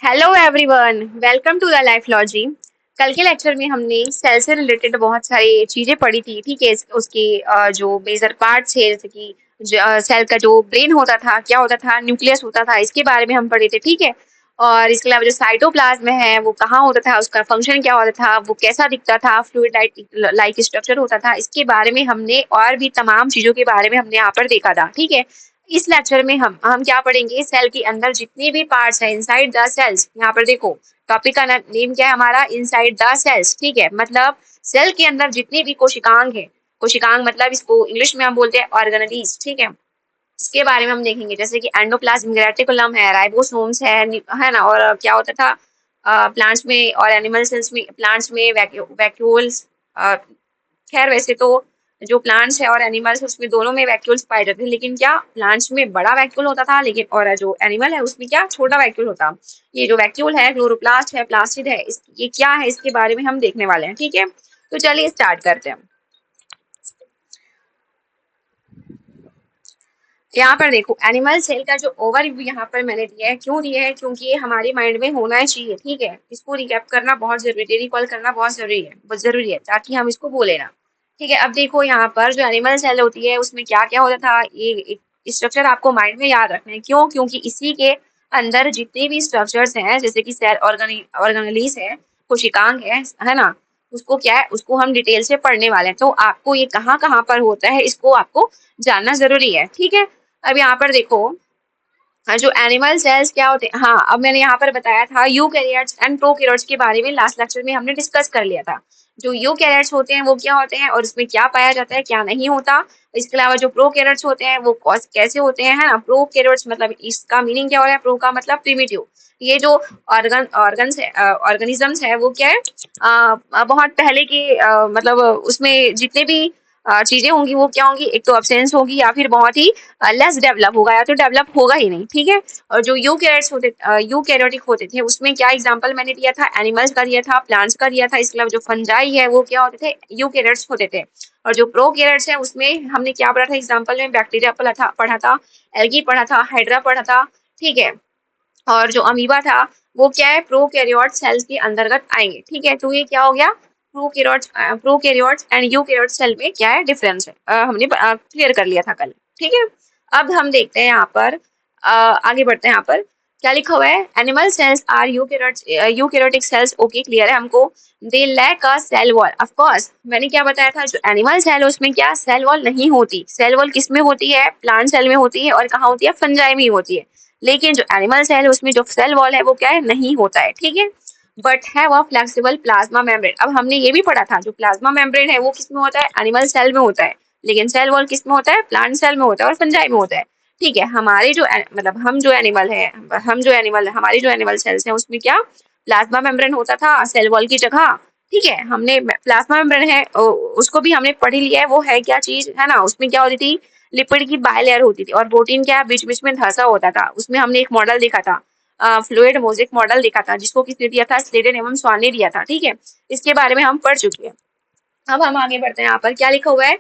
Hello everyone, welcome to the Lifelogy. कल के lecture में हमने सेल से रिलेटेड बहुत सारी चीजें पढ़ी थी। ठीक है, उसके जो मेजर पार्ट्स है, जैसे कि सेल का जो ब्रेन होता था, क्या होता था, न्यूक्लियस होता था, इसके बारे में हम पढ़े थे। ठीक है, और इसके अलावा जो साइटोप्लाज्म है वो कहाँ होता था, उसका फंक्शन क्या होता था, वो कैसा दिखता था, फ्लूइड लाइक स्ट्रक्चर होता था, इसके बारे में हमने और भी तमाम चीजों के बारे में हमने यहाँ पर देखा था। ठीक है, इस लेक्चर में हम क्या पढ़ेंगे, सेल के अंदर जितने भी पार्ट्स हैं, इनसाइड द सेल्स। यहाँ पर देखो, टॉपिक का नेम क्या है हमारा, इनसाइड द सेल्स। ठीक है, मतलब सेल के अंदर जितने भी कोशिकांग है, कोशिकांग मतलब इसको इंग्लिश में हम बोलते हैं ऑर्गेनेलीज। ठीक है, इसके बारे में हम देखेंगे, जैसे कि एंडोप्लाज्म रेटिकुलम है, राइबोसोम्स है ना, और क्या होता था प्लांट्स में और एनिमल सेल्स में। प्लांट्स में वैक्यूल्स, खैर वैसे तो जो प्लांट्स है और एनिमल्स है उसमें दोनों में वैक्यूल्स पाए जाते हैं, लेकिन क्या प्लांट्स में बड़ा वैक्यूल होता था, लेकिन और जो एनिमल है उसमें क्या छोटा वैक्यूल होता। ये जो वैक्यूल है, क्लोरोप्लास्ट है, प्लास्टिड है, ये क्या है, इसके बारे में हम देखने वाले हैं। ठीक है, तो चलिए स्टार्ट करते हैं। यहाँ पर देखो, एनिमल सेल का जो ओवरव्यू यहाँ पर मैंने दिया है, क्यों दिया है, क्योंकि ये हमारे माइंड में होना चाहिए। ठीक है, इसको रिकैप करना बहुत जरूरी है, रिकॉल करना बहुत जरूरी है ताकि हम इसको भूले ना। ठीक है, अब देखो यहाँ पर जो एनिमल सेल होती है उसमें क्या क्या होता था, ये स्ट्रक्चर आपको माइंड में याद रखना है। क्यों, क्योंकि इसी के अंदर जितने भी स्ट्रक्चर्स हैं, जैसे कि सेल ऑर्गेनेलीज है, कोशिकांग है ना, उसको क्या है, उसको हम डिटेल से पढ़ने वाले हैं। तो आपको ये कहाँ कहाँ पर होता है, इसको आपको जानना जरूरी है। ठीक है, अब यहाँ पर देखो, हाँ, जो एनिमल सेल्स क्या होते हैं, हाँ अब मैंने यहाँ पर बताया था यूकैरियोट्स एंड प्रोकैरियोट्स के बारे में, लास्ट लेक्चर में हमने डिस्कस कर लिया था। जो यूकैरियोट्स होते हैं वो क्या होते हैं और इसमें क्या पाया जाता है, क्या नहीं होता। इसके अलावा जो प्रोकैरियोट्स होते हैं वो कैसे होते हैं, है ना। प्रोकैरियोट्स मतलब इसका मीनिंग क्या हो रहा है, प्रो का मतलब प्रिमिटिव। ये जो ऑर्गन्स है, ऑर्गेनिजम्स है, वो क्या है, बहुत पहले के मतलब उसमें जितने भी चीजें होंगी वो क्या होंगी, एक तो अब्सेंस होगी या फिर बहुत ही लेस डेवलप होगा, या तो डेवलप होगा ही नहीं। ठीक है, और जो यूकैरियोटिक होते थे उसमें क्या एग्जांपल मैंने दिया था, एनिमल्स का दिया था, प्लांट्स का दिया था। इसके अलावा जो फंजाई है वो क्या होते थे, यूकैरियोट्स होते थे। और जो प्रोकैरियोट्स है उसमें हमने क्या पढ़ा था एग्जांपल में, बैक्टीरिया पढ़ा था, एल्गी पढ़ा था, हाइड्रा पढ़ा था। ठीक है, और जो अमीबा था वो क्या है, प्रोकैरियोट सेल्स के अंतर्गत आएंगे। ठीक है, तो ये क्या हो गया, प्रोकैरियोट्स एंड यूकैरियोट सेल में क्या है डिफरेंस है, हमने क्लियर कर लिया था कल। ठीक है, अब हम देखते हैं यहाँ पर, आगे बढ़ते हैं। यहाँ पर क्या लिखा हुआ है, animal cells are eukaryotic cells. Okay, clear है हमको। They lack a cell wall. Of course मैंने क्या बताया था, जो एनिमल सेल है उसमें क्या सेल वॉल नहीं होती। सेल वॉल किस में होती है, प्लांट सेल में होती है, और कहाँ होती है, फंजाई में होती है। लेकिन जो एनिमल सेल है उसमें जो सेल वॉल है वो क्या है, नहीं होता है। ठीक है, बट है वह फ्लेक्सिबल प्लाज्मा मेम्ब्रेन। अब हमने ये भी पढ़ा था, जो प्लाज्मा मेम्ब्रेन है वो किस में होता है, एनिमल सेल में होता है, लेकिन सेल वॉल किस में होता है, प्लांट सेल में होता है और फंजाई में होता है। ठीक है, हमारे जो मतलब हम जो एनिमल है, हमारी जो एनिमल सेल्स हैं उसमें क्या प्लाज्मा मेम्ब्रेन होता था सेल वॉल की जगह। ठीक है, हमने प्लाज्मा मेम्ब्रेन है उसको भी हमने पढ़ ही लिया है, वो है क्या चीज, है ना। उसमें क्या होती थी, लिपिड की बायलेयर होती थी, और प्रोटीन क्या बीच बीच में धंसा होता था। उसमें हमने एक मॉडल देखा था, फ्लूइड मोजेक मॉडल देखा था, जिसको किसने दिया था, स्लेडन एवं स्वान ने दिया था। ठीक है, इसके बारे में हम पढ़ चुके हैं। अब हम आगे बढ़ते हैं। यहाँ पर क्या लिखा हुआ है,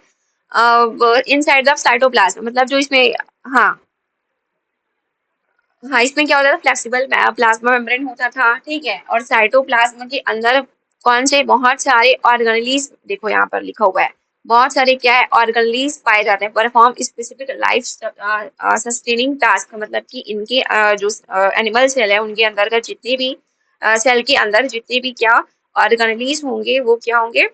इनसाइड द साइटोप्लाज्म, मतलब जो इसमें, हाँ हाँ, इसमें क्या होता था, फ्लेक्सिबल प्लाज्मा मेम्ब्रेन होता था। ठीक है, और साइटोप्लाज्म के अंदर कौन से बहुत सारे ऑर्गेनेलीज, देखो यहाँ पर लिखा हुआ है, बहुत सारे क्या है ऑर्गेनेलीज पाए जाते हैं, perform specific life sustaining task. मतलब कि इनके जो एनिमल सेल है उनके अंदर जितने भी सेल के अंदर जितने भी क्या ऑर्गेनेलीज होंगे वो क्या होंगे,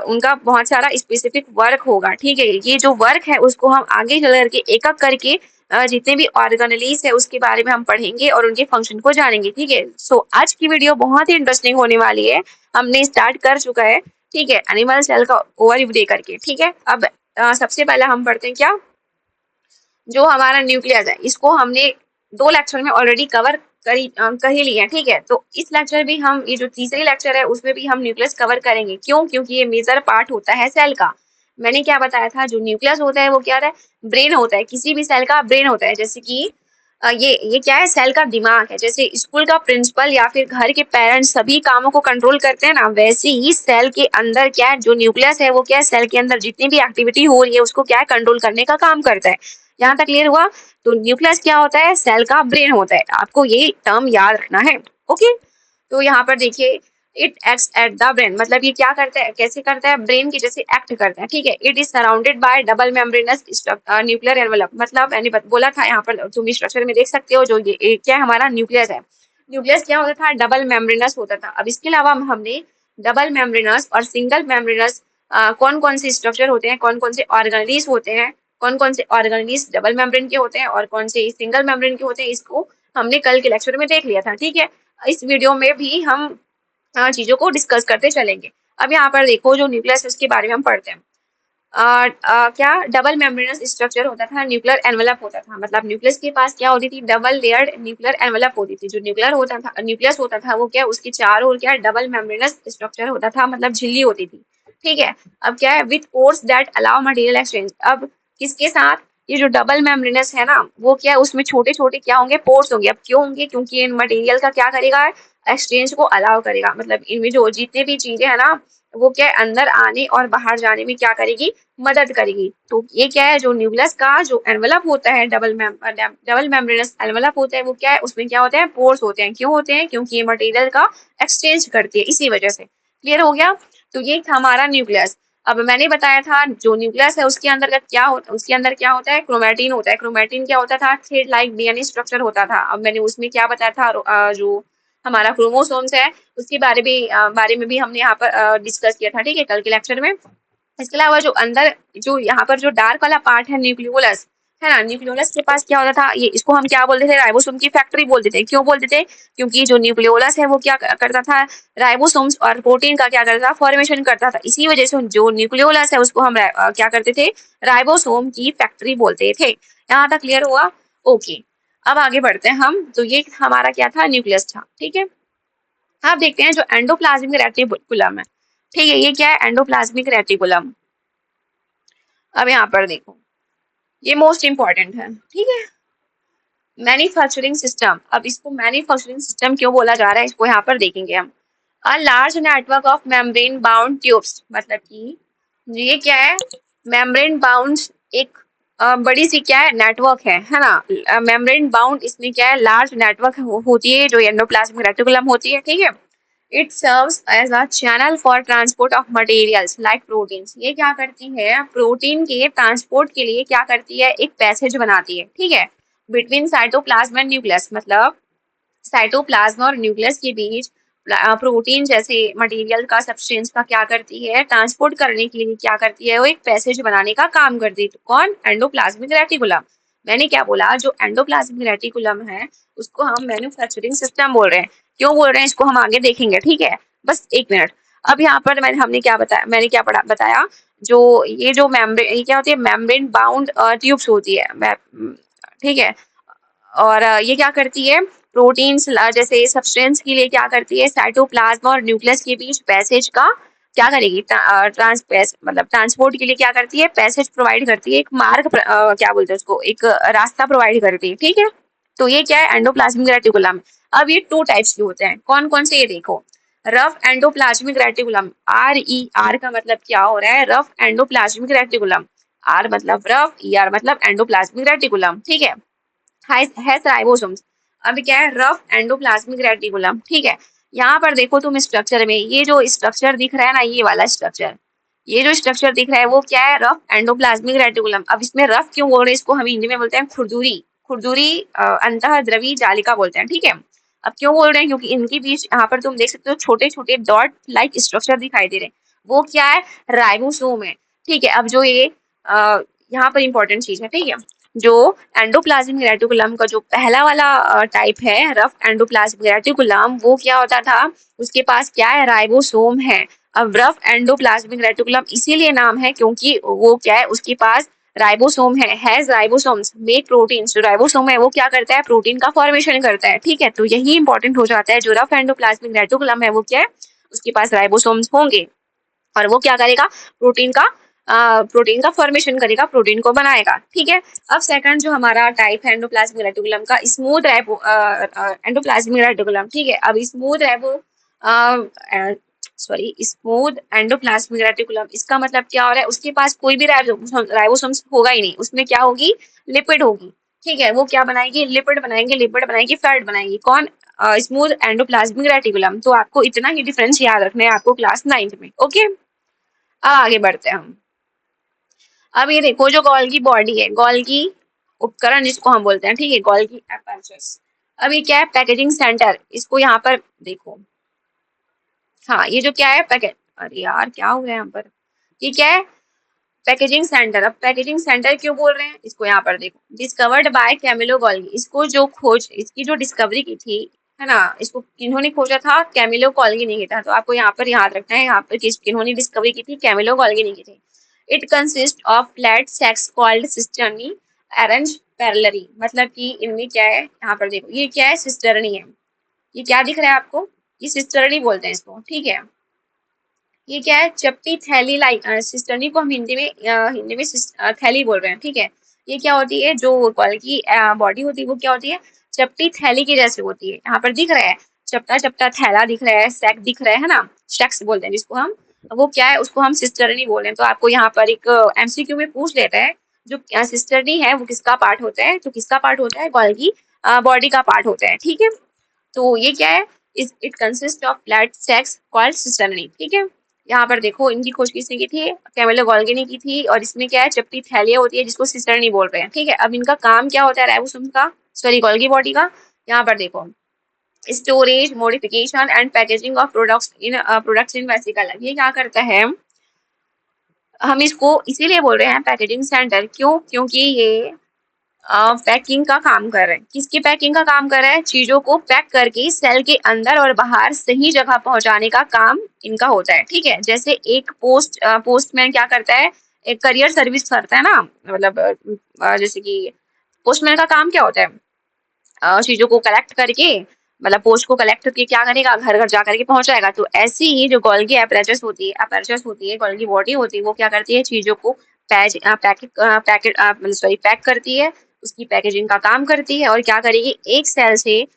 उनका बहुत सारा स्पेसिफिक वर्क होगा। ठीक है, ये जो वर्क है उसको हम आगे चल करके एक एक करके जितने भी ऑर्गेनेलीज है उसके बारे में हम पढ़ेंगे और उनके फंक्शन को जानेंगे। ठीक है, सो आज की वीडियो बहुत ही इंटरेस्टिंग होने वाली है, हमने स्टार्ट कर चुका है। ठीक है, एनिमल सेल का ओवरव्यू दे करके। ठीक है, अब सबसे पहले हम पढ़ते हैं क्या, जो हमारा न्यूक्लियस है इसको हमने 2 लेक्चर में ऑलरेडी कवर कर ही लिया है। ठीक है, तो इस लेक्चर भी हम, ये जो तीसरी लेक्चर है उसमें भी हम न्यूक्लियस कवर करेंगे। क्यों, क्योंकि ये मेजर पार्ट होता है सेल का। मैंने क्या बताया था, जो न्यूक्लियस होता है वो क्या है, ब्रेन होता है, किसी भी सेल का ब्रेन होता है। जैसे कि ये क्या है, सेल का दिमाग है। जैसे स्कूल का प्रिंसिपल या फिर घर के पेरेंट्स सभी कामों को कंट्रोल करते हैं ना, वैसे ही सेल के अंदर क्या है, जो न्यूक्लियस है वो क्या है, सेल के अंदर जितनी भी एक्टिविटी हो रही है उसको क्या है, कंट्रोल करने का काम करता है। यहाँ तक क्लियर हुआ? तो न्यूक्लियस क्या होता है? सेल का ब्रेन होता है, आपको ये टर्म याद रखना है। ओके, तो यहाँ पर देखिए, it acts at the brain, मतलब ये क्या करता है, कैसे करता है, ब्रेन की जैसे एक्ट करता है, ठीक है। It is surrounded by double membranous nuclear envelope, मतलब मैंने बोला था यहाँ पर तुम स्ट्रक्चर में देख सकते हो, जो ये क्या है, हमारा न्यूक्लियस है। न्यूक्लियस क्या होता था? डबल मेम्ब्रेनस होता था। अब इसके अलावा हमने डबल मेम्ब्रेनस और सिंगल मेम्ब्रेनस कौन कौन से स्ट्रक्चर होते हैं, कौन कौन से ऑर्गेनेल्स होते हैं, कौन कौन से ऑर्गेनेल्स डबल मेम्ब्रेन के होते हैं और कौन से सिंगल मेम्ब्रेन के होते हैं, इसको हमने कल के लेक्चर में देख लिया था, ठीक है। इस वीडियो में भी हम चीजों को डिस्कस करते चलेंगे। अब यहाँ पर देखो, जो न्यूक्लियस उसके बारे में हम पढ़ते हैं। क्या डबल मेम्ब्रेनस स्ट्रक्चर होता था, न्यूक्लियर एनवलप होता था, मतलब न्यूक्लियस के पास क्या होती थी? डबल लेयर्ड न्यूक्लियर एनवलप होती थी। जो न्यूक्लियस होता था वो क्या, उसके चारों ओर क्या, डबल मेम्ब्रेनस स्ट्रक्चर होता था, मतलब झिल्ली होती थी, ठीक है। अब क्या है? With pores that allow material exchange. अब किसके साथ? ये जो डबल मेम्ब्रेनस है ना, वो क्या है, उसमें छोटे छोटे क्या होंगे? पोर्स होंगे। अब क्यों होंगे? क्योंकि इन मटेरियल का क्या करेगा? एक्सचेंज को अलाउ करेगा, मतलब इनमें जो जितने भी चीजें है ना, वो क्या है, अंदर आने और बाहर जाने में क्या करेगी? मदद करेगी। तो ये क्या है, जो न्यूक्लियस का जो एनवलप होता है, डबल मेम्ब्रेनस एनवलप होता है, वो क्या है, उसमें क्या होते हैं? पोर्स होते हैं। क्यों होते हैं? क्योंकि ये मटेरियल का एक्सचेंज करती है, इसी वजह से। क्लियर हो गया? तो ये था हमारा न्यूक्लियस। अब मैंने बताया था जो न्यूक्लियस है उसके अंदर का क्या होता है, उसके अंदर क्या होता है? क्रोमैटिन होता है। क्रोमैटिन क्या होता था? थ्रेड लाइक डीएनए स्ट्रक्चर होता था। अब मैंने उसमें क्या बताया था, जो हमारा क्रोमोसोम्स है उसके बारे में भी हमने यहाँ पर डिस्कस किया था, ठीक है, कल के लेक्चर में। इसके अलावा जो अंदर, जो यहाँ पर जो डार्क वाला पार्ट है, न्यूक्लियोलस है ना, न्यूक्लियोलस के पास क्या होता था? ये इसको हम क्या बोलते थे? राइबोसोम की फैक्ट्री बोलते थे। क्यों बोलते थे? क्योंकि जो न्यूक्लियोलस है वो क्या करता था? राइबोसोम्स और प्रोटीन का क्या करता था? फॉर्मेशन करता था। इसी वजह से जो न्यूक्लियोलस है उसको हम क्या करते थे? राइबोसोम की फैक्ट्री बोलते थे। यहाँ तक क्लियर हुआ? ओके, अब आगे बढ़ते हैं हम। तो ये हमारा क्या था? न्यूक्लियस था, ठीक है। अब देखते हैं जो एंडोप्लाज्मिक रेटिकुलम है, ठीक है। ये क्या है? Endoplasmic reticulum. अब यहाँ पर देखो, ये मोस्ट इंपॉर्टेंट है, ठीक है। Manufacturing system. अब इसको मैन्युफैक्चरिंग सिस्टम क्यों बोला जा रहा है, इसको यहाँ पर देखेंगे हम। A large network of membrane bound tubes, मतलब कि ये क्या है? मेम्ब्रेन बाउंड एक बड़ी सी क्या है? नेटवर्क है ना। मेम्ब्रेन बाउंड, इसमें क्या है? लार्ज नेटवर्क होती है, जो एंडोप्लाज्मिक रेटिकुलम होती है, ठीक है। It serves as a channel for transport of materials like proteins. ये क्या करती है? प्रोटीन के ट्रांसपोर्ट के लिए क्या करती है? एक पैसेज बनाती है, ठीक है, बिटवीन साइटोप्लाज्म एंड न्यूक्लियस, मतलब साइटोप्लाज्म और न्यूक्लियस के बीच प्रोटीन जैसे मटेरियल का, सब्सटेंस का क्या करती है? ट्रांसपोर्ट करने के लिए क्या करती है? वो एक पैसेज बनाने का काम करती है। तो कौन? Endoplasmic reticulum. मैंने क्या बोला? जो एंडोप्लाज्मिक रेटिकुलम है उसको हम मैन्युफैक्चरिंग सिस्टम बोल रहे हैं। क्यों बोल रहे हैं इसको, हम आगे देखेंगे, ठीक है। बस एक मिनट। अब यहाँ पर हमने क्या बताया, मैंने क्या बताया, जो ये जो मेम्ब्रेन, ये क्या होती है? मेम्ब्रेन बाउंड ट्यूब्स होती है, ठीक है। और ये क्या करती है? प्रोटीन्स जैसे सब्सटेंस के लिए क्या करती है? साइटोप्लाज्म और न्यूक्लियस के बीच पैसेज का क्या करेगी? मतलब ट्रांसपोर्ट के लिए क्या करती है? पैसेज प्रोवाइड करती है, एक मार्ग क्या बोलते हैं उसको, एक रास्ता प्रोवाइड करती है, ठीक है। तो ये क्या है? Endoplasmic reticulum. अब ये टू टाइप्स के होते हैं, कौन कौन से? ये देखो, रफ एंडोप्लाज्मिक रेटिकुलम, आर का मतलब क्या हो रहा है? Rough endoplasmic reticulum. आर मतलब रफ, आर मतलब एंडोप्लाज्मिक रेटिकुलम, ठीक है। Has ribosomes. अब क्या है? रफ एंडोप्लाज्मिक रेटिकुलम, ठीक है। यहाँ पर देखो तुम स्ट्रक्चर में, ये जो स्ट्रक्चर दिख रहा है ना, ये वाला स्ट्रक्चर, ये जो स्ट्रक्चर दिख रहा है वो क्या है? Rough endoplasmic reticulum. अब इसमें रफ क्यों बोल रहे हैं? इसको हम हिंदी में बोलते हैं खुरदुरी। खुरदुरी अंतः द्रवी जालिका बोलते हैं, ठीक है। अब क्यों बोल रहे हैं? क्योंकि इनके बीच यहाँ पर तुम देख सकते हो छोटे छोटे डॉट लाइक स्ट्रक्चर दिखाई दे रहे हैं, वो क्या है? राइबोसोम है, ठीक है। अब जो ये यहाँ पर इंपॉर्टेंट चीज है, ठीक है, जो एंडोप्लाज्मिक रेटिकुलम का जो पहला वाला टाइप है, रफ एंडोप्लाज्मिक रेटिकुलम, वो क्या होता था? उसके पास क्या है? राइबोसोम है। अब रफ एंडोप्लाज्मिक रेटिकुलम इसीलिए नाम है क्योंकि वो क्या है? उसके पास राइबोसोम है, हैज राइबोसोम्स मेक प्रोटीन्स। जो राइबोसोम है वो क्या करता है? प्रोटीन का फॉर्मेशन करता है, ठीक है। तो यही इंपॉर्टेंट हो जाता है, जो रफ एंडोप्लाज्मिक रेटिकुलम है वो क्या है? उसके पास राइबोसोम्स होंगे और वो क्या करेगा? प्रोटीन का प्रोटीन का फॉर्मेशन करेगा, प्रोटीन को बनाएगा, ठीक है। अब सेकंड जो हमारा टाइप है एंडोप्लाज्मिक रेटिकुलम का, स्मूथ एंडोप्लाज्मिक रेटिकुलम, ठीक है। अब smooth sorry smooth endoplasmic reticulum, इसका मतलब क्या हो रहा है, उसके पास कोई भी राइबोसोम्स होगा ही नहीं, उसमें क्या होगी, लिपिड होगी। ठीक है, वो क्या बनाएगी, लिपिड बनाएंगे, लिपिड बनाएगी, फैट बनाएगी, कौन, स्मूथ एंडोप्लाज्मिक रेटिकुलम। तो आपको इतना ही डिफरेंस याद रखना है आपको क्लास 9th में। ओके, अब आगे बढ़ते हैं हम। अब ये देखो जो गोल्गी बॉडी है, गोल्गी उपकरण जिसको हम बोलते हैं, ठीक है, गोल्गी एपर्चर्स। अब ये क्या है, पैकेजिंग सेंटर, इसको यहाँ पर देखो, हाँ ये जो क्या है पैकेट, अरे यार क्या हो रहा है यहाँ पर, ये क्या है, पैकेजिंग सेंटर। अब पैकेजिंग सेंटर क्यों बोल रहे हैं, इसको यहाँ पर देखो, डिस्कवर्ड बाय कैमिलो गोल्गी, इसको जो खोज, इसकी जो डिस्कवरी की थी, है ना, इसको किन्होंने खोजा था, कैमिलो गोल्गी ने किया था। तो आपको यहाँ पर याद रखना है, यहाँ पर किन्होंने डिस्कवरी की थी, कैमिलो गोल्गी ने की थी। It consist of flat sacs called cisternae arrange parallelly, मतलब कि इनमें क्या है, यहाँ पर देखो ये क्या है, सिस्टर्नी है, ये क्या दिख रहा है आपको, ये सिस्टर्नी बोलते हैं इसको, ठीक है। ये क्या है, चपटी थैली लाइक, सिस्टर्नी को हम हिंदी में थैली बोल रहे हैं, ठीक है। ये क्या होती है, जो कॉल की बॉडी होती है वो क्या होती है, चपटी थैली की जैसे होती है। यहाँ पर दिख रहा है, चपटा चपटा थैला दिख रहा है, सैक दिख रहा है ना, शख्स बोलते हैं जिसको हम, वो क्या है, उसको हम सिस्टर्नी बोल रहे हैं। तो आपको यहाँ पर एक एमसीक्यू में पूछ लेता है, जो सिस्टर्नी है वो किसका पार्ट होता है, तो किसका पार्ट होता है, कॉल की बॉडी का पार्ट होता है, ठीक है। तो ये क्या है, it consist of flat sacs called cisternae, ठीक है। यहाँ पर देखो इनकी खोज किसने की थी, कैमिलो गोल्गी ने की थी, और इसमें क्या है, चपटी थैलिया होती है जिसको सिस्टर्नी बोल रहे हैं, ठीक है। अब इनका काम क्या होता है, राइबोसोम का, सॉरी गोल्गी बॉडी का, यहाँ पर देखो, storage, modification and packaging of products in vesicle. ये क्या करता है, हम इसको इसीलिए बोल रहे हैं पैकेजिंग सेंटर, क्यों, क्योंकि ये पैकिंग का काम कर रहे हैं। किसकी पैकिंग का काम कर रहा है, चीजों को पैक करके सेल के अंदर और बाहर सही जगह पहुंचाने का काम इनका होता है, ठीक है। जैसे एक पोस्टमैन क्या करता है, एक करियर सर्विस करता है ना, मतलब जैसे कि पोस्टमैन का काम क्या होता है, चीजों को कलेक्ट करके, मतलब पोस्ट को कलेक्ट करके क्या करेगा, घर घर जा करके पहुंचाएगा। तो ऐसी ही जो गोल्गी अपैरेचस होती है, गोल्गी बॉडी होती है, वो क्या करती है, चीजों को पैक करती है, उसकी पैकेजिंग का काम करती है, और क्या करेगी, एक सेल से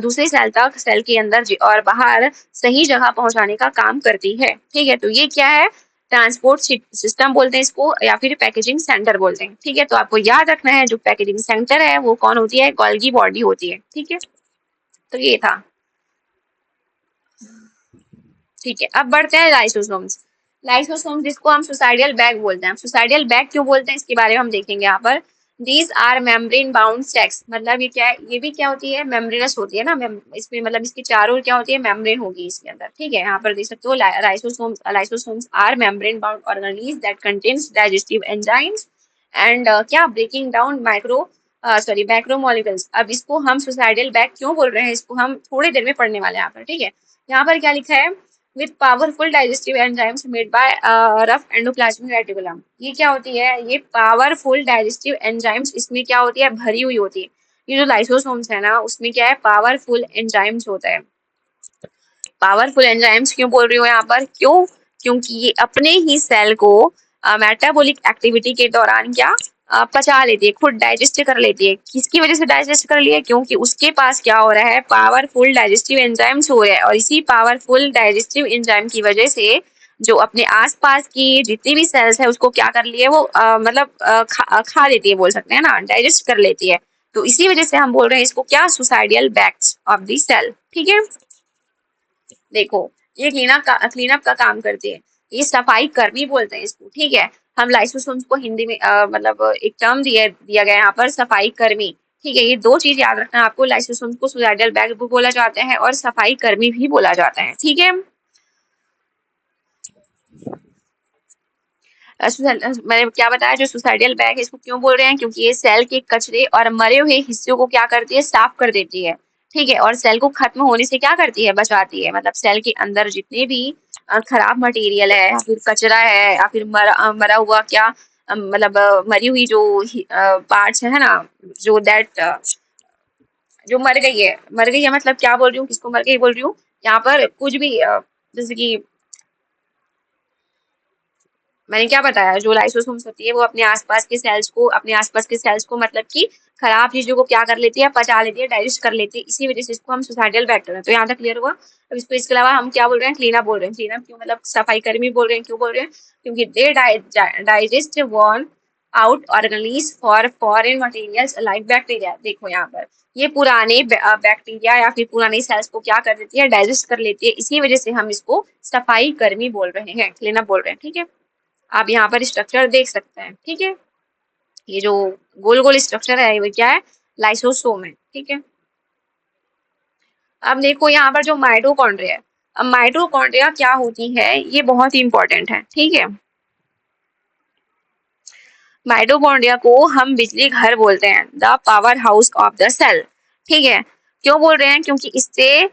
दूसरे सेल तक, सेल के अंदर और बाहर सही जगह पहुंचाने का काम करती है, ठीक है। तो ये क्या है, ट्रांसपोर्ट सिस्टम बोलते हैं इसको, या फिर पैकेजिंग सेंटर बोलते हैं, ठीक है। तो आपको याद रखना है, जो पैकेजिंग सेंटर है वो कौन होती है, गोल्गी बॉडी होती है, ठीक है। तो ये था, ठीक है। अब बढ़ते हैं लाइसोसोम्स। लाइसोसोम्स जिसको हम सुसाइडियल बैग बोलते हैं, सुसाइडियल बैग क्यों बोलते हैं इसके बारे में हम देखेंगे यहाँ पर। These are membrane bound sacs, मतलब ये क्या है, ये भी क्या होती है, मेम्ब्रेनस होती है ना, इसमें मतलब इसके चारों क्या होती है, मेम्ब्रेन होगी इसके अंदर, ठीक है। यहाँ पर देख सकते हो, lysosomes are membrane bound organelles that contains digestive enzymes and क्या ब्रेकिंग डाउन मैक्रोमोलिक्यूल्स। अब इसको हम सुसाइडल बैग क्यों बोल रहे हैं, इसको हम थोड़ी देर में पढ़ने वाले हैं यहाँ पर, ठीक है। यहाँ पर क्या लिखा है, with powerful digestive enzymes made by rough endoplasmic reticulum। ये क्या होती है, ये पावरफुल डाइजेस्टिव एंजाइम्स इसमें क्या होती है, भरी हुई होती है। ये जो लाइसोसोम्स है ना, उसमें क्या है, पावरफुल एंजाइम्स होता है। पावरफुल एंजाइम्स क्यों बोल रही हूँ यहाँ पर, क्यों, क्योंकि ये अपने ही सेल को मेटाबॉलिक एक्टिविटी के दौरान क्या पचा लेती है, खुद डाइजेस्ट कर लेती है। किसकी वजह से डाइजेस्ट कर लिया है, क्योंकि उसके पास क्या हो रहा है, पावरफुल डाइजेस्टिव एंजाइम्स हो रहे हैं, और इसी पावरफुल डाइजेस्टिव एंजाइम की वजह से जो अपने आसपास की जितनी भी सेल्स है उसको क्या कर लिए वो मतलब खा लेती है, बोल सकते हैं ना, डाइजेस्ट कर लेती है। तो इसी वजह से हम बोल रहे हैं इसको क्या, suicidal backs of the cell, ठीक है। देखो ये क्लीनअप का काम करती है, ये सफाई कर्मी बोलते हैं इसको, ठीक है। हम लाइसोसोम्स को हिंदी में मतलब एक टर्म दिया गया यहाँ पर, सफाई कर्मी, ठीक है। ये दो चीज याद रखना है आपको, लाइसोसोम्स को सुसाइडल बैग भी बोला जाता है और सफाई कर्मी भी बोला जाता है, ठीक है। मैंने क्या बताया, जो सुसाइडल बैग है इसको क्यों बोल रहे हैं, क्योंकि ये सेल के कचरे और मरे हुए हिस्सों को क्या करती है, साफ कर देती है, ठीक है। और सेल को खत्म होने से क्या करती है, बचाती है। मतलब सेल के अंदर जितने भी खराब मटेरियल है, या फिर कचरा है, या फिर मरा हुआ क्या मतलब मरी हुई जो पार्ट्स है ना, जो दैट जो मर गई है मतलब क्या बोल रही हूँ, किसको मर गई बोल रही हूँ, यहाँ पर कुछ भी जैसे कि मैंने क्या बताया, जो लाइसोसोम्स होती है वो अपने आसपास के सेल्स को मतलब कि खराब चीजों को क्या कर लेती है, पचा लेती है, डाइजेस्ट कर लेती है, इसी वजह से इसको हम सुसाइडल बैक्टर है। तो यहाँ तक क्लियर हुआ। अब इसके अलावा हम क्या बोल रहे हैं, क्लीनअप बोल रहे हैं। क्लीनअप क्यों, मतलब सफाई कर्मी बोल रहे हैं, क्यों बोल रहे हैं, क्योंकि they digest worn out organelles for foreign materials like bacteria. देखो यहाँ पर ये पुराने बैक्टीरिया या फिर पुराने सेल्स को क्या कर देती है, डाइजेस्ट कर लेती है, इसी वजह से हम इसको सफाई कर्मी बोल रहे हैं, क्लीनअप बोल रहे हैं। ठीक है, आप यहाँ पर स्ट्रक्चर देख सकते हैं। ठीक है, ये जो गोल गोल स्ट्रक्चर है वो क्या है, लाइसोसोम है। ठीक है, अब देखो यहाँ पर जो माइटोकॉन्ड्रिया है, अब माइटोकॉन्ड्रिया क्या होती है, ये बहुत ही इंपॉर्टेंट है। ठीक है, माइटोकॉन्ड्रिया को हम बिजली घर बोलते हैं, the power house of the cell. ठीक है, क्यों बोल रहे हैं, क्योंकि इससे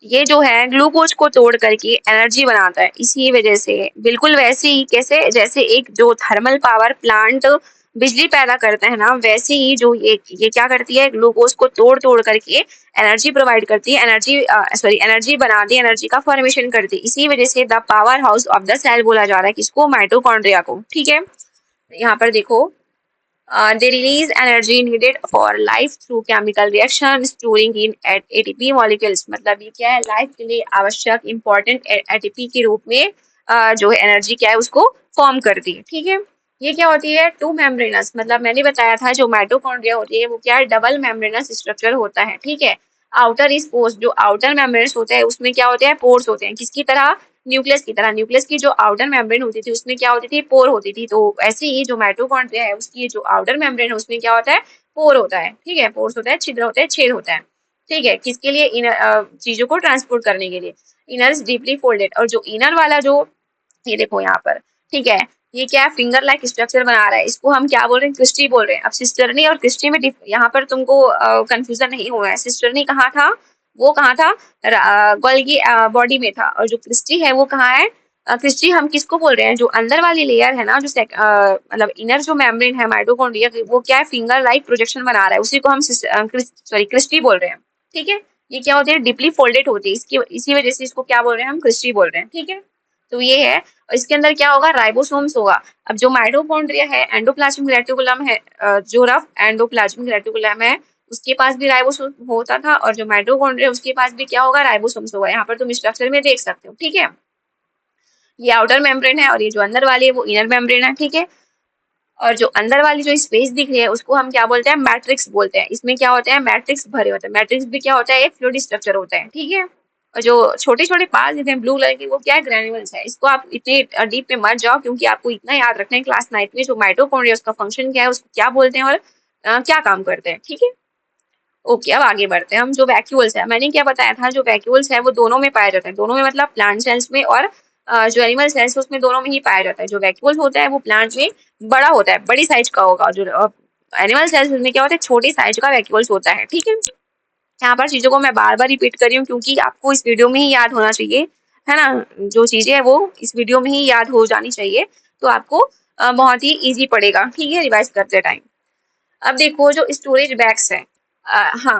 ये जो है ग्लूकोज को तोड़ करके एनर्जी बनाता है, इसी वजह से बिल्कुल वैसे ही कैसे जैसे एक जो थर्मल पावर प्लांट बिजली पैदा करते हैं ना, वैसे ही जो ये क्या करती है, ग्लूकोज को तोड़ तोड़ करके एनर्जी प्रोवाइड करती है, एनर्जी बनाती है, एनर्जी का फॉर्मेशन करती है, इसी वजह से the power house of the cell बोला जा रहा है किसको, माइटोकॉन्ड्रिया को। ठीक है, यहाँ पर देखो they release energy needed for life through chemical reaction storing in ATP molecules। मतलब ये क्या है, लाइफ के लिए आवश्यक इंपॉर्टेंट एटीपी के रूप में जो है एनर्जी क्या है उसको फॉर्म करती है। ठीक है, ये क्या होती है, टू मेम्ब्रेनस, मतलब मैंने बताया था जो माइटोकॉन्ड्रिया होती है वो क्या है, डबल मेम्ब्रेनस स्ट्रक्चर होता है। ठीक है, आउटर इज पोर्स, जो आउटर मेम्ब्रेन होता है उसमें क्या होते हैं, पोर्स होते हैं, किसकी तरह, न्यूक्लियस की तरह। न्यूक्लियस की जो आउटर मेम्ब्रेन होती थी उसमें क्या होती थी, पोर होती थी। तो ऐसे ही जो माइटोकॉन्ड्रिया है उसकी जो आउटर मेम्ब्रेन है उसमें क्या होता है, पोर होता है। ठीक है, पोर्स होता है, छिद्र होता है, छेद होता है। ठीक है, किसके लिए, चीजों को ट्रांसपोर्ट करने के लिए। इनर डीपली फोल्डेड, और जो इनर वाला जो, ये देखो यहाँ पर, ठीक है, ये क्या है, फिंगर लाइक स्ट्रक्चर बना रहा है, इसको हम क्या बोल रहे हैं, क्रिस्टी बोल रहे हैं। अब सिस्टरनी और क्रिस्टी में यहाँ पर तुमको कंफ्यूजन नहीं हुआ है, सिस्टरनी कहाँ था, वो कहाँ था, गोल्गी बॉडी में था, और जो क्रिस्टी है वो कहाँ है, क्रिस्टी हम किसको बोल रहे हैं, जो अंदर वाली लेयर है ना, जो मतलब इनर जो मेम्ब्रेन है माइटोकॉन्ड्रिया की, वो क्या है, फिंगर लाइक प्रोजेक्शन बना रहा है, उसी को हम क्रिस्टी बोल रहे हैं। ठीक है, ये क्या होती है, डीपली फोल्डेड होती है, इसकी इसी वजह से इसको क्या बोल रहे हैं, हम क्रिस्टी बोल रहे हैं। ठीक है, तो ये है, और इसके अंदर क्या होगा, राइबोसोम्स होगा। अब जो माइटोकॉन्ड्रिया है, एंडोप्लाज्मिक रेटिकुलम है, जो रफ एंडोप्लाज्मिक रेटिकुलम है उसके पास भी राइबोसोम होता था, और जो माइटोकॉन्ड्रिया उसके पास भी क्या होगा, राइबोसोम्स होगा। यहाँ पर तुम स्ट्रक्चर में देख सकते हो। ठीक है, ये आउटर मेम्ब्रेन है और ये जो अंदर वाली है वो इनर मेम्ब्रेन है। ठीक है, और जो अंदर वाली जो स्पेस दिख रही है उसको हम क्या बोलते हैं, मैट्रिक्स बोलते हैं। इसमें क्या होता है, मैट्रिक्स भरे होते हैं। मैट्रिक्स भी क्या होता है, एक फ्लूइड स्ट्रक्चर होता है। ठीक है, और जो छोटे छोटे पार्ट दिखते हैं ब्लू कलर के, वो क्या है, ग्रेन्यूल्स है। इसको आप इतने डीप में मत जाओ, क्योंकि आपको इतना याद रखना है क्लास 9 में जो माइटोकॉन्ड्रिया उसका फंक्शन क्या है, उसको क्या बोलते हैं और क्या काम करते हैं। ठीक है, ओके, अब आगे बढ़ते हैं हम। जो वैक्यूल्स है, मैंने क्या बताया था, जो वैक्यूल्स है वो दोनों में पाया जाता है, दोनों में मतलब प्लांट सेल्स में और जो एनिमल सेल्स है उसमें, दोनों में ही पाया जाता है। जो वैक्यूल्स होता है वो प्लांट में बड़ा होता है, बड़ी साइज का होगा, जो एनिमल सेल्स में क्या होता है, छोटी साइज का वैक्यूल्स होता है। ठीक है, यहाँ पर चीजों को मैं बार बार रिपीट कर रही हूँ क्योंकि आपको इस वीडियो में ही याद होना चाहिए, है ना, जो चीजें है वो इस वीडियो में ही याद हो जानी चाहिए, तो आपको बहुत ही ईजी पड़ेगा। ठीक है, रिवाइज करते टाइम। अब देखो जो स्टोरेज बैग्स है, हाँ,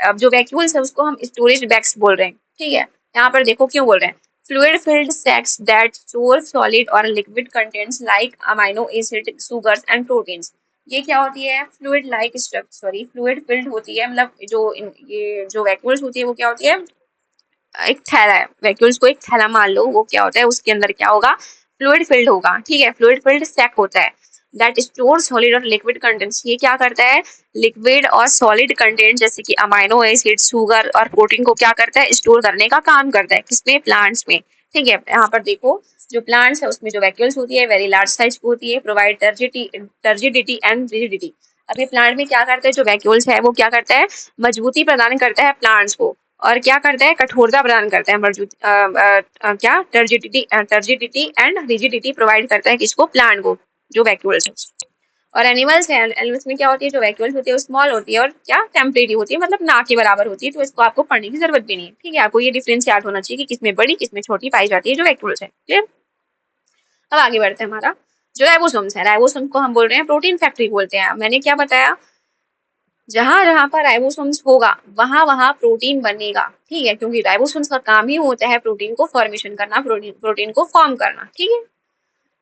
अब जो वैक्यूल्स है उसको हम स्टोरेज बैग्स बोल रहे हैं। ठीक है, यहाँ पर देखो क्यों बोल रहे हैं, fluid filled sacs that store solid और liquid contents like amino acid, sugars and proteins. ये क्या होती है, fluid like structure, sorry, fluid filled होती है, मतलब ये जो वैक्यूल्स होती है वो क्या होती है, एक थैला है, वैक्यूल्स को एक थैला मान लो, वो क्या होता है, उसके अंदर क्या होगा, फ्लूइड फिल्ड होगा। ठीक है, फ्लूइड फिल्ड सैक होता है दैट स्टोर सॉलिड और लिक्विड कंटेंट्स। ये क्या करता है, लिक्विड और सॉलिड कंटेंट जैसे कि अमाइनो एसिड, शुगर और प्रोटीन को क्या करता है, स्टोर करने का काम करता है, किसमें, प्लांट्स में। ठीक है, यहाँ पर देखो जो प्लांट्स है उसमें जो वैक्यूल्स होती है वेरी लार्ज साइज की होती है, प्रोवाइड टर्जिडिटी एंड रिजिडिटी। अब ये प्लांट में क्या करता है, जो वैक्यूल्स है वो क्या करता है, मजबूती प्रदान करता है प्लांट्स को, और क्या करता है, कठोरता प्रदान करता है, मजबूत क्या, टर्जिडिटी एंड रिजिडिटी प्रोवाइड करता है किसको, प्लांट को, जो वैक्यूल्स है। और एनिमल्स है, एनिमल्स में क्या होती है, जो वैक्यूल्स होती है वो स्मॉल होती है और क्या, टेम्परेरी होती है, मतलब ना के बराबर होती है, तो इसको आपको पढ़ने की जरूरत भी नहीं है। ठीक है, आपको ये डिफरेंस याद होना चाहिए कि किसमें बड़ी किसमें छोटी पाई जाती है जो वैक्यूल्स है। क्लियर, अब आगे बढ़ते हैं। हमारा जो राइबोसोम्स है, राइबोसोम को हम बोल रहे हैं प्रोटीन फैक्ट्री बोलते हैं। मैंने क्या बताया, जहां जहां पर राइबोसोम्स होगा वहां वहां प्रोटीन बनेगा। ठीक है, क्योंकि राइबोसोम्स का काम ही होता है प्रोटीन को फॉर्मेशन करना, प्रोटीन को फॉर्म करना। ठीक है,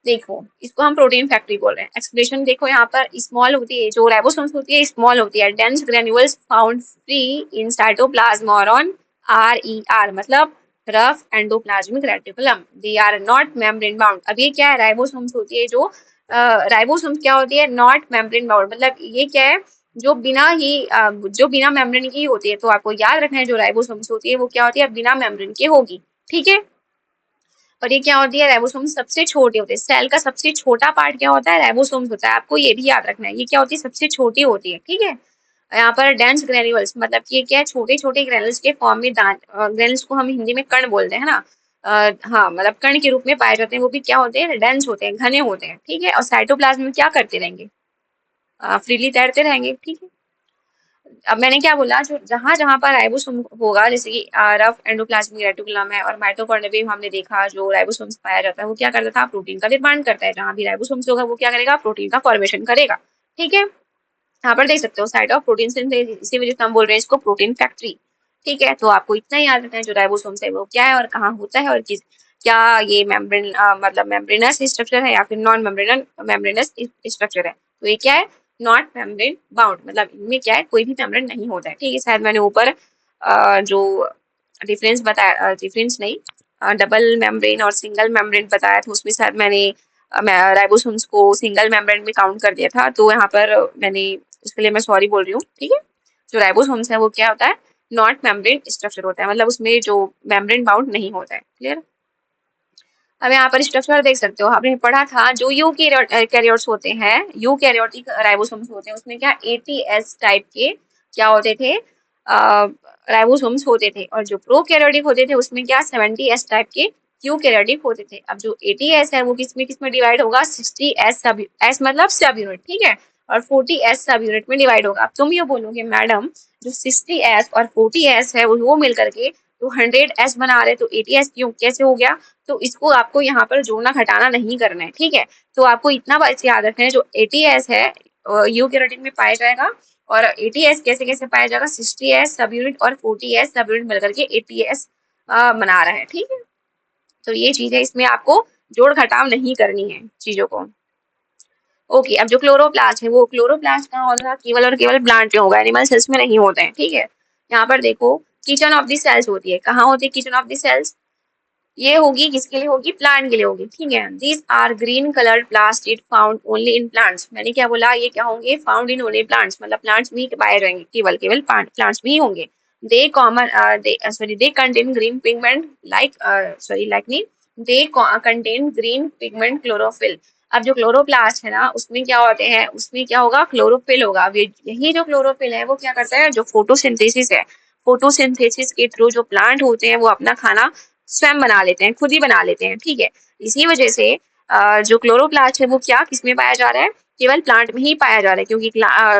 देखो इसको हम प्रोटीन फैक्ट्री बोल रहे हैं। एक्सप्रेशन देखो यहाँ पर स्मॉल होती है, जो राइबोसोम्स होती है स्मॉल होती है। Dense granules found free in cytoplasm और ऑन RER मतलब rough endoplasmic reticulum. They are not membrane bound. अब ये क्या है, राइबोसोम्स होती है जो राइबोसोम्स क्या होती है, नॉट मेम्ब्रेन बाउंड मतलब ये क्या है, जो बिना ही जो बिना मेम्ब्रेन की होती है। तो आपको याद रखना है जो राइबोसोम्स होती है वो क्या होती है, बिना मेम्ब्रेन के होगी, ठीक है। और ये क्या होती है, राइबोसोम्स सबसे छोटे होते हैं। सेल का सबसे छोटा पार्ट क्या होता है, राइबोसोम्स होता है। आपको ये भी याद रखना है, ये क्या होती है, सबसे छोटी होती है, ठीक है। यहाँ पर डेंस ग्रेन्यूल्स मतलब ये क्या है, छोटे छोटे ग्रेन्यूल्स के फॉर्म में दान, ग्रेन्यूल्स को हम हिंदी में कण बोलते हैं ना। हाँ मतलब कण के रूप में पाए जाते हैं। वो भी क्या होते हैं, डेंस होते हैं, घने होते हैं, ठीक है। और साइटोप्लाज्म में क्या करते रहेंगे, फ्रीली तैरते रहेंगे, ठीक है। अब मैंने क्या बोला, जो जहां जहां पर राइबोसोम होगा, जैसे कि रफ एंडोप्लाज्मिक रेटिकुलम है और माइटोकॉन्ड्रिया में हमने देखा जो राइबोसोम्स पाया जाता है वो क्या करता था, प्रोटीन का निर्माण करता है। जहां भी राइबोसोम्स होगा वो क्या करेगा, प्रोटीन का फॉर्मेशन करेगा, ठीक है। यहाँ पर देख सकते हो साइट ऑफ प्रोटीन सिंथेसिस, इसी वजह से हम बोल रहे हैं इसको प्रोटीन फैक्ट्री, ठीक है। तो आपको इतना ही याद रखना है जो राइबोसोम्स है वो क्या है और कहाँ होता है, और किस क्या ये मेम्ब्रेन मतलब मेम्ब्रेनस स्ट्रक्चर है या फिर नॉन मेम्ब्रेनस स्ट्रक्चर है। तो ये क्या है, नॉट मेम्ब्रेन बाउंड मतलब इनमें क्या है, कोई भी मेम्ब्रेन नहीं होता है, ठीक है। शायद मैंने ऊपर जो डिफरेंस बताया, डिफरेंस नहीं, डबल मेम्ब्रेन और सिंगल मेम्ब्रेन बताया था, उसमें शायद मैंने राइबोसोम्स को सिंगल मेम्ब्रेन में काउंट कर दिया था। तो यहाँ पर मैंने, इसके लिए मैं सॉरी बोल रही हूँ, ठीक है। जो राइबोसोम्स है वो क्या होता है, नॉट मेम्ब्रेन स्ट्रक्चर होता है, मतलब उसमें जो मेम्ब्रेन बाउंड नहीं होता है, क्लियर। अब यहाँ पर स्ट्रक्चर देख सकते हो, आपने पढ़ा था जो यू कैरियोट्स होते हैं, यू कैरियोटिक राइबोसोम्स होते हैं, उसमें क्या ATS टाइप के क्या होते थे, राइबोसोम्स होते थे। और जो प्रो कैरियोटिक होते थे उसमें क्या 70S टाइप के यू कैरियोटिक होते थे। अब जो ATS है वो किस में डिवाइड होगा, 60S सब एस मतलब सब यूनिट, ठीक है। और 40S सब यूनिट में डिवाइड होगा। अब तुम ये बोलोगे मैडम जो 60S और 40S है वो मिल करके तो 100S बना रहे, तो 80S क्यों कैसे हो गया। तो इसको आपको यहाँ पर जोड़ना घटाना नहीं करना है, ठीक है। तो आपको इतना बस याद रखना है जो ATS है यूकेरियोटिक में पाया जाएगा, और ATS कैसे कैसे पाया जाएगा, 60S सब यूनिट और 40S सब यूनिट मिलकर के ATS बना रहा है, ठीक है। तो ये चीज है, इसमें आपको जोड़ घटाव नहीं करनी है चीजों को। ओके, अब जो क्लोरोप्लास्ट है वो क्लोरोप्लास्ट कहाँ होगा, केवल और केवल प्लांट में होगा, एनिमल सेल्स में नहीं होते हैं, ठीक है। यहाँ पर देखो किचन ऑफ द सेल्स होती है, कहाँ होती है किचन ऑफ द सेल्स, ये होगी किसके लिए होगी, प्लांट के लिए होगी, ठीक है। This are green coloured plastid found only in plants. मैंने क्या बोला, ये क्या होंगे, फाउंड इन ओनली प्लांट्स मतलब प्लांट्स में ही पाए जाएंगे, केवल केवल प्लांट्स में ही होंगे। They common they contain green pigment like लाइकनी they contain green pigment chlorophyll. अब जो क्लोरोप्लास्ट है ना उसमें क्या होते हैं, उसमें क्या होगा, क्लोरोफिल होगा। अब यही जो क्लोरोफिल है वो क्या करता है, जो फोटोसिंथेसिस है, फोटोसिंथेसिस के थ्रू जो प्लांट होते हैं वो अपना खाना स्वयं बना लेते हैं, खुद ही बना लेते हैं, ठीक है। इसी वजह से जो क्लोरोप्लास्ट है वो क्या किसमें पाया जा रहा है, केवल प्लांट में ही पाया जा रहा है, क्योंकि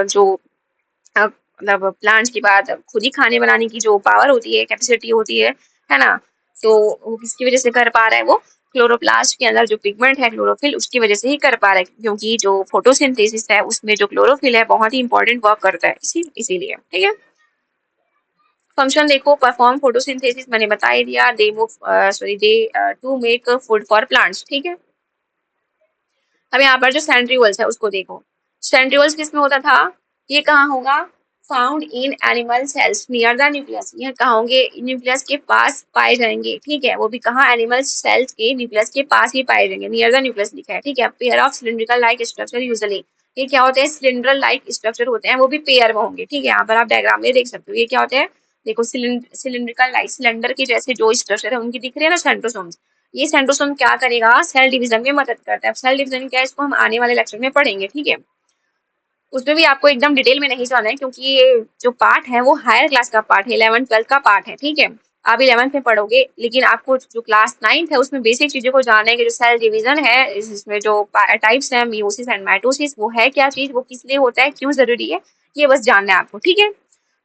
जो मतलब प्लांट्स की बात, खुद ही खाने बनाने की जो पावर होती है, कैपेसिटी होती है ना। तो वो किसकी वजह से कर पा रहा है, वो क्लोरोप्लास्ट के अंदर जो पिगमेंट है क्लोरोफिल उसकी वजह से ही कर पा रहा है, क्योंकि जो फोटोसिंथेसिस है उसमें जो क्लोरोफिल है बहुत ही इंपॉर्टेंट वर्क करता है, इसीलिए, ठीक है। फंक्शन देखो, परफॉर्म फोटोसिंथेसिस मैंने बता ही दिया, they move they to make food for plants, ठीक है। अब यहाँ पर जो सेंट्रीओल्स है उसको देखो, सेंट्रीओल्स किसमें होता था, ये कहाँ होगा, found in animal cells near the nucleus. ये कहाँ होंगे, न्यूक्लियस के पास पाए जाएंगे, ठीक है। वो भी कहाँ, एनिमल सेल्स के न्यूक्लियस के पास ही पाए जाएंगे, नियर द न्यूक्लियस लिखा है, ठीक है। Pair of cylindrical like structure usually, ये क्या होते हैं, सिलिंड्रल लाइक स्ट्रक्चर होते हैं, वो भी पेयर में होंगे, ठीक है। यहाँ पर आप डायग्राम में देख सकते हो ये क्या होते हैं, देखो सिलिंड्रिकल लाइक सिलेंडर के जैसे जो स्ट्रक्चर है उनकी दिख रही है ना सेंट्रोसोम्स। ये सेंट्रोसोम क्या करेगा, सेल डिवीजन में मदद करता है। सेल डिवीजन क्या है, इसको हम आने वाले लेक्चर में पढ़ेंगे, ठीक है। उसमें भी आपको एकदम डिटेल में नहीं जाना है, क्योंकि ये जो पार्ट है वो हायर क्लास का पार्ट है, 11th 12th का पार्ट है, ठीक है। आप 11th में पढ़ोगे, लेकिन आपको जो क्लास 9th है उसमें बेसिक चीजों को जानना है कि जो सेल डिवीजन है, इसमें जो टाइप्स है मियोसिस एंड माइटोसिस, वो है क्या चीज, वो किस लिए होता है, क्यों जरूरी है, ये बस जानना है आपको, ठीक है।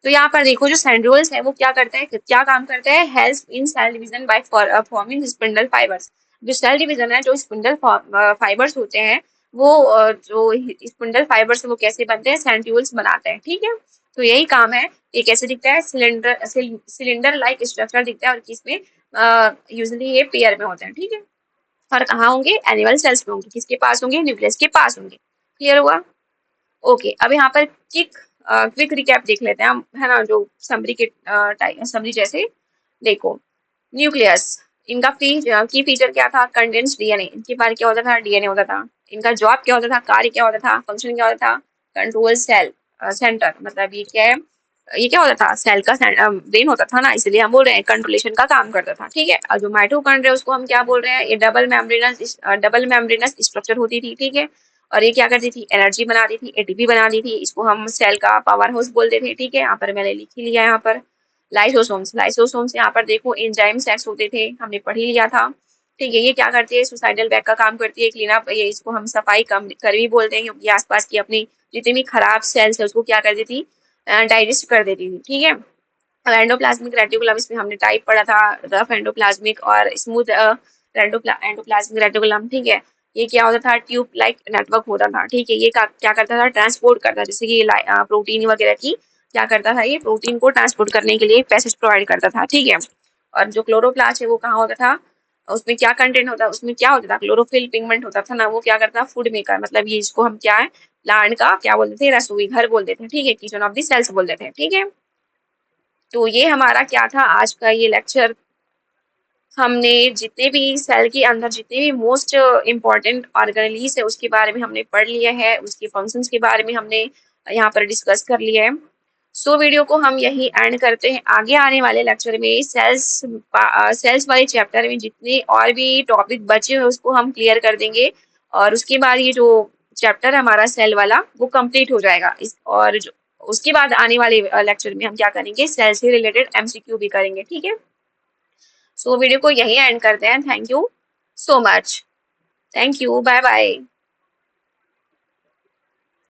तो यहाँ पर देखो जो सेंट्रियोल्स है वो क्या करते हैं, क्या काम करते हैं, help in cell division by forming spindle fibres. जो सेल डिवीजन है, जो स्पिंडल फाइबर्स होते हैं वो जो स्पिंडल फाइबर्स है वो कैसे बनते हैं, सेंट्रियोल्स बनाते हैं, ठीक है। तो यही काम है। ये कैसे दिखता है, सिलेंडर लाइक स्ट्रक्चर दिखता है, और किसमें यूजुअली ये पेयर में होते हैं, ठीक है। और कहाँ होंगे, एनिमल सेल्स में होंगे, किसके पास होंगे, न्यूक्लियस के पास होंगे। क्लियर हुआ? ओके, अब यहाँ पर क्विक रिकैप देख लेते हैं हम, है ना, जो समरी के समरी जैसे। देखो, न्यूक्लियस, इनका की फीचर क्या था, कंडेंस डीएनए, इनके बारे क्या होता था, डीएनए होता था। इनका जॉब क्या होता था, कार्य क्या होता था, फंक्शन क्या होता था, कंट्रोल सेल सेंटर, मतलब ये क्या है, ये क्या होता था, सेल का ब्रेन होता था ना, इसलिए हम बोल रहे हैं कंट्रोलेशन का काम करता था। ठीक है, और जो माइटोकॉन्ड्रिया उसको हम क्या बोल रहे हैं, ये डबल मेम्ब्रेनस स्ट्रक्चर होती थी। ठीक है, और ये क्या करती थी, एनर्जी बनाती थी, एटीपी बनाती थी, इसको हम सेल का पावर हाउस बोलते थे। ठीक है, यहाँ पर मैंने लिख ही लिया यहाँ पर। लाइसोसोम्स, लाइसोसोम्स यहाँ पर देखो एंजाइम सेक्स होते थे, हमने पढ़ ही लिया था। ठीक है, ये क्या करती है, सुसाइडल बैग का काम करती है, क्लीन अप, ये इसको हम सफाई कम कर भी बोलते हैं, क्योंकि आसपास की अपनी जितनी भी खराब सेल्स है उसको क्या कर देती, डाइजेस्ट कर देती थी। ठीक है, और एंडोप्लाज्मिक रेटिकुलम, इसमें हमने टाइप पढ़ा था, रफ एंडोप्लाज्मिक और स्मूथ एंडोप्लाज्मिक रेटिकुलम। ठीक है, ये क्या होता था, ट्यूब लाइक नेटवर्क होता था। ठीक है, ये क्या करता था, ट्रांसपोर्ट करता, जैसे कि प्रोटीन वगैरह की क्या करता था, ये प्रोटीन को ट्रांसपोर्ट करने के लिए पैसेज प्रोवाइड करता था। ठीक है, और जो क्लोरोप्लास्ट है वो कहाँ होता था, उसमें क्या कंटेंट होता, उसमें क्या होता था, क्लोरोफिल पिगमेंट होता था ना, वो क्या करता, फूड मेकर, मतलब ये इसको हम क्या है, प्लांट का क्या बोलते थे, रसोई घर बोलते थे। ठीक है, किचन ऑफ द सेल्स बोलते थे। ठीक है, तो ये हमारा क्या था आज का ये लेक्चर। हमने जितने भी सेल के अंदर जितने भी मोस्ट इम्पॉर्टेंट ऑर्गेनेलीज है उसके बारे में हमने पढ़ लिया है, उसके फंक्शंस के बारे में हमने यहाँ पर डिस्कस कर लिया है। सो वीडियो को हम यही एंड करते हैं। आगे आने वाले लेक्चर में सेल्स वाले चैप्टर में जितने और भी टॉपिक बचे हैं उसको हम क्लियर कर देंगे, और उसके बाद ये जो चैप्टर है हमारा सेल वाला वो कंप्लीट हो जाएगा। और उसके बाद आने वाले लेक्चर में हम क्या करेंगे, सेल से रिलेटेड एमसीक्यू भी करेंगे। ठीक है, सो वीडियो को यही एंड करते हैं। Thank you so much. Thank you, bye bye.